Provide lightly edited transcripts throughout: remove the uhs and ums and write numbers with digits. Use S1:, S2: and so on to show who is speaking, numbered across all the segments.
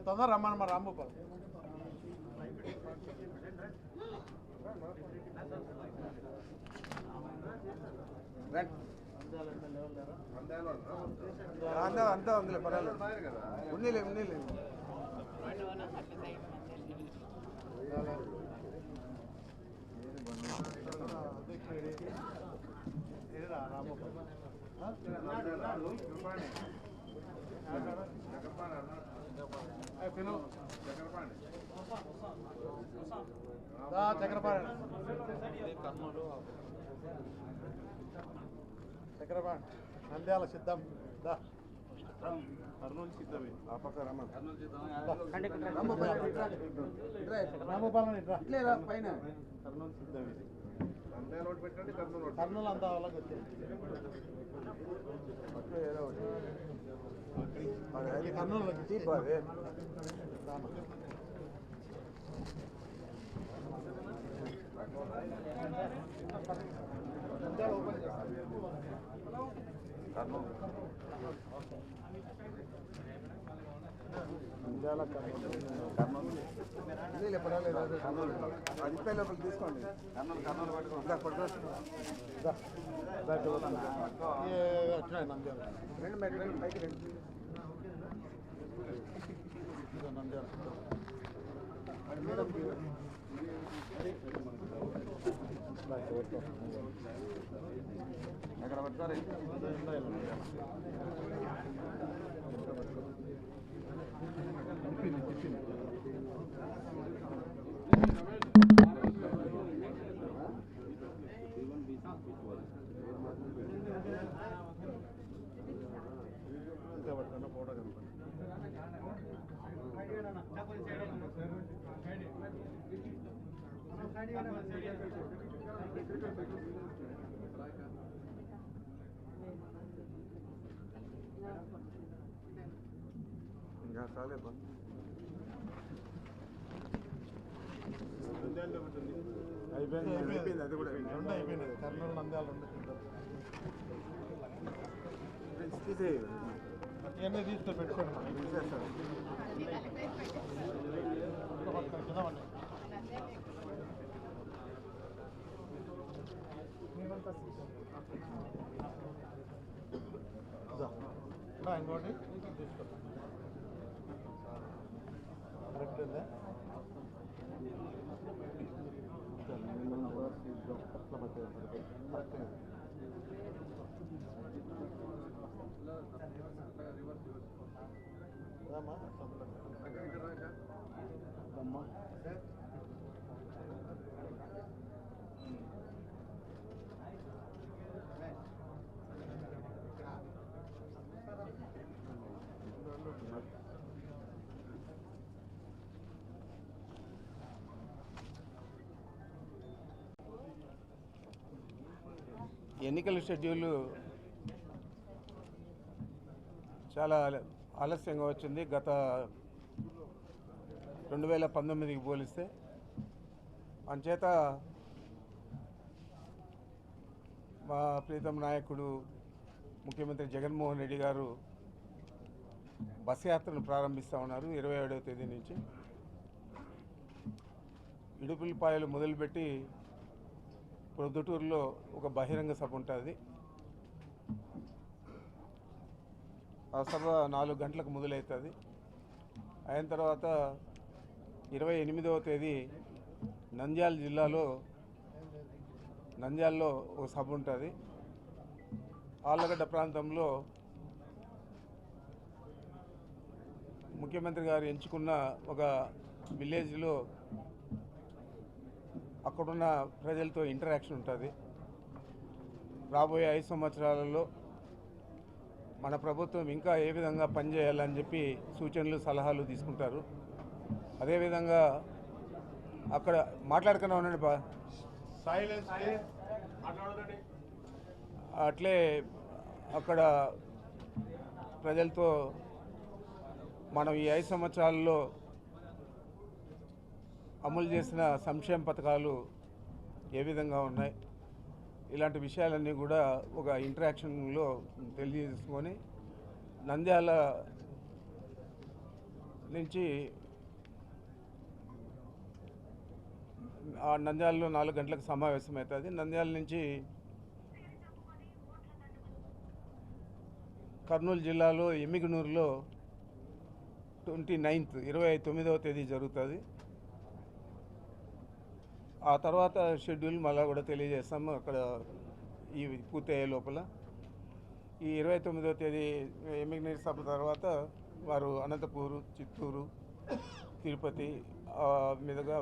S1: తొందర రమ్మని మా రాంభూపాల్
S2: అంతా ఉందిలే పర్వాలేదు ఉన్నీలే
S1: చక్రపాణి నంద్యాల సిద్ధం కర్నూలు సిద్ధమే ఆ పక్క రామపాలన పైన కర్నూలు సిద్ధమే నంద్యాల పెట్టండి కర్నూలు అంతా వాళ్ళకి వచ్చేది కర్నూలు
S2: లోపల తీసుకోండి కర్నూలు రెండు పైకి రెండు ఎక్కడ పట్టుకోరు ఇంకా చాలే అయిపోయింది అది కూడా
S1: రెండు అయిపోయినది కర్నూలు నంద్యాల రెండు
S2: తీసేయి
S1: ఇవన్నీ తీసుకొని పెట్టుకోండి ఇంకోటి తీసుకుంటాం కరెక్ట్ ఉందా
S2: ఎన్నికల షెడ్యూల్ చాలా ఆలస్యంగా వచ్చింది. గత 2019కి పోలిస్తే అంచేత మా ప్రీతం నాయకుడు ముఖ్యమంత్రి జగన్మోహన్ రెడ్డి గారు బస్ యాత్రను ప్రారంభిస్తూ ఉన్నారు 27వ తేదీ నుంచి. ఇడుపులపాయలు మొదలుపెట్టి ప్రొద్దుటూరులో ఒక బహిరంగ సభ ఉంటుంది. ఆ సభ 4 గంటలకు మొదలవుతుంది. అయిన తర్వాత 28వ తేదీ నంద్యాల జిల్లాలో నంద్యాలలో ఒక సభ ఉంటుంది. ఆళ్ళగడ్డ ప్రాంతంలో ముఖ్యమంత్రి గారు ఎంచుకున్న ఒక విలేజ్లో అక్కడున్న ప్రజలతో ఇంటరాక్షన్ ఉంటుంది. రాబోయే 5 సంవత్సరాలలో మన ప్రభుత్వం ఇంకా ఏ విధంగా పనిచేయాలని చెప్పి సూచనలు సలహాలు తీసుకుంటారు. అదేవిధంగా అక్కడ మాట్లాడుకున్నా ఉండండి అట్లే అక్కడ ప్రజలతో మనం ఈ 5 సంవత్సరాల్లో అమలు చేసిన సంక్షేమ పథకాలు ఏ విధంగా ఉన్నాయి, ఇలాంటి విషయాలన్నీ కూడా ఒక ఇంటరాక్షన్లో తెలియజేసుకొని నంద్యాల నుంచి నంద్యాలలో 4 గంటలకు సమావేశం అవుతుంది. నంద్యాల నుంచి కర్నూలు జిల్లాలో ఎమ్మిగనూరులో 29వ తేదీ జరుగుతుంది. ఆ తర్వాత షెడ్యూల్ మళ్ళీ కూడా తెలియజేస్తాము అక్కడ ఈ పూర్తయ్యే లోపల. ఈ 29వ తేదీ ఎమ్మిగనూరు సభ తర్వాత వారు అనంతపూరు, చిత్తూరు, తిరుపతి మీదుగా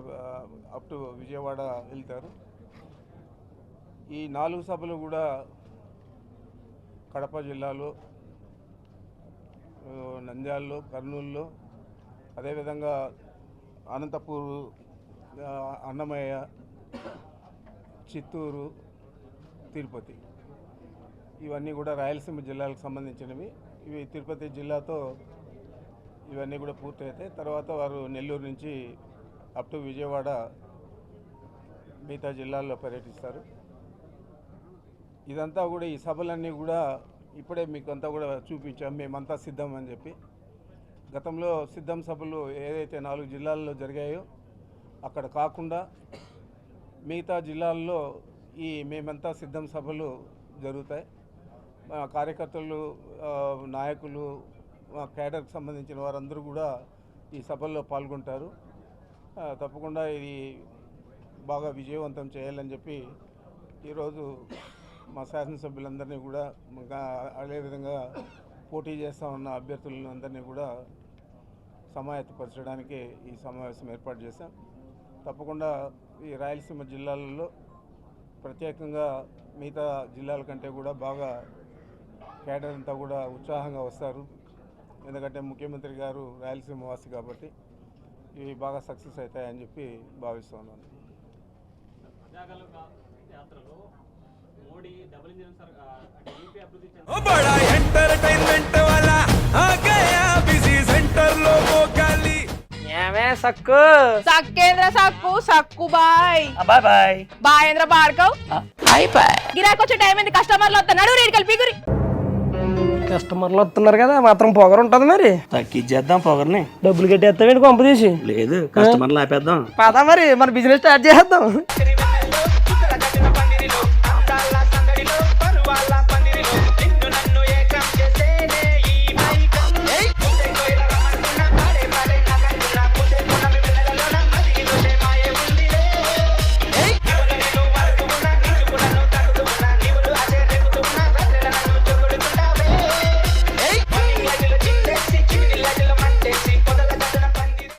S2: అప్ టు విజయవాడ వెళ్తారు. ఈ 4 సభలు కూడా కడప జిల్లాలో, నంద్యాలలో, కర్నూలులో, అదేవిధంగా అనంతపూరు, అన్నమయ్య, చిత్తూరు, తిరుపతి ఇవన్నీ కూడా రాయలసీమ జిల్లాలకు సంబంధించినవి. ఇవి తిరుపతి జిల్లాతో ఇవన్నీ కూడా పూర్తయితే తర్వాత వారు నెల్లూరు నుంచి అప్ టు విజయవాడ మిగతా జిల్లాల్లో పర్యటిస్తారు. ఇదంతా కూడా ఈ సభలన్నీ కూడా ఇప్పుడే మీకు అంతా కూడా చూపించాం, మేమంతా సిద్ధం అని చెప్పి. గతంలో సిద్ధం సభలు ఏదైతే 4 జిల్లాల్లో జరిగాయో అక్కడ కాకుండా మిగతా జిల్లాల్లో ఈ మేమంతా సిద్ధం సభలు జరుగుతాయి. కార్యకర్తలు, నాయకులు, క్యాడర్కి సంబంధించిన వారందరూ కూడా ఈ సభల్లో పాల్గొంటారు. తప్పకుండా ఇది బాగా విజయవంతం చేయాలని చెప్పి ఈరోజు మా శాసనసభ్యులందరినీ కూడా, అదేవిధంగా పోటీ చేస్తూ ఉన్న అభ్యర్థులందరినీ కూడా సమాయత్తపరచడానికి ఈ సమావేశం ఏర్పాటు చేశాం. తప్పకుండా ఈ రాయలసీమ జిల్లాలలో ప్రత్యేకంగా మిగతా జిల్లాల కంటే కూడా బాగా క్యాడర్ అంతా కూడా ఉత్సాహంగా వస్తారు. ఎందుకంటే ముఖ్యమంత్రి గారు రాయలసీమ వాసి కాబట్టి ఇవి బాగా సక్సెస్ అవుతాయని చెప్పి భావిస్తున్నాను.
S3: సక్కు
S4: సక్కేంద్ర సక్కు సక్కు బాయ్
S3: బాయ్ బాయ్
S4: బాయేంద్ర బార్కవ్
S3: బాయ్ బాయ్.
S4: గిరాకి వచ్చే టైం ఏంది? కస్టమర్లు వస్తున్నాడు, రేటు కలిపి గురి.
S3: కస్టమర్లు వస్తున్నారు కదా, మాత్రం పొగరు ఉంటది. మరి
S5: తగ్గించేద్దాం పొగర్ని.
S3: డబ్బులు కట్టేస్తావేంటి కొంప తీసి?
S5: లేదు, కస్టమర్లు ఆపేద్దాం.
S3: పదా మరి మన బిజినెస్ స్టార్ట్ చేద్దాం.